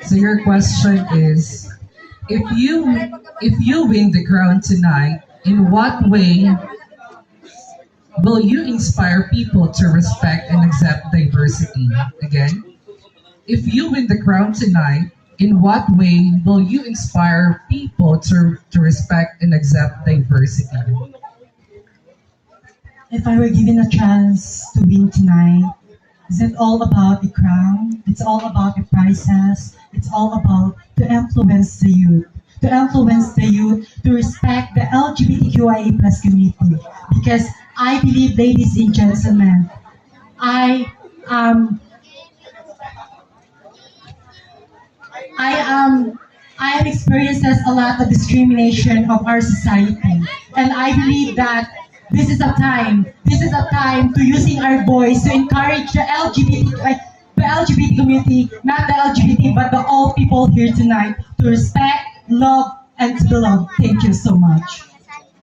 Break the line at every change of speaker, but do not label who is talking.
So your question is, if you win the crown tonight, in what way will you inspire people to respect and accept diversity? Again, if you win the crown tonight, in what way will you inspire people to respect and accept diversity?
If I were given a chance to win tonight, is it all about the crown? It's all about the prizes. It's all about to influence the youth. To influence the youth to respect the LGBTQIA plus community. Because I believe, ladies and gentlemen, I um I have experienced a lot of discrimination of our society, and I believe that this is a time to using our voice to encourage the LGBT community, not the LGBT, but the all people here tonight to respect, love, and to belong. Thank you so much.